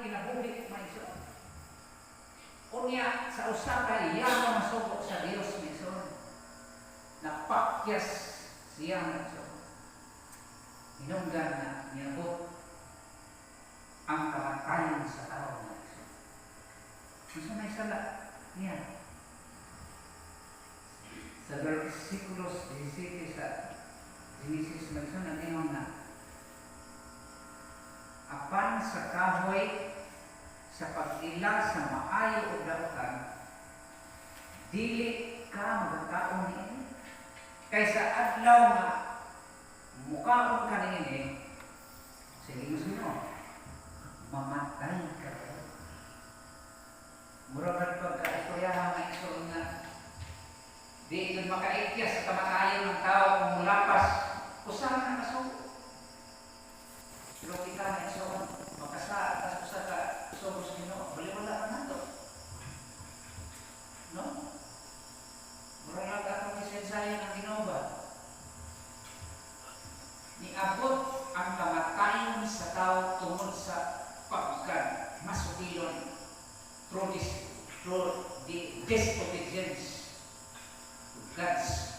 kinabuhi maison. Unya sa usa ka yaman masuko sa Dios maison. Napakyas siya maison. Hinungdan na niyabot ang kamatayon sa tao maison. Gusto may sala niya. Sa versikulos 17 sa Genesis maison nagingon na apan sa kahoy sa pag-ila sa maayo o dautan dili ka magkataon niini kaysa adlaw nga mukaon ka niini sige mo mamatay ka murag pagka-istoryahan na istorya nga di ito makaikyas sa kamatayon ng tao kung mulapas usahan na kasuko. Pero kita na iso, makasa, tas usa ka sobos Ginoo, baliwala ka nato. No? Murag lang atong isensayan ng Ginoo ba? Niabot ang kamatayon sa tao tungod sa pagkan masukilon through the disobedience to God's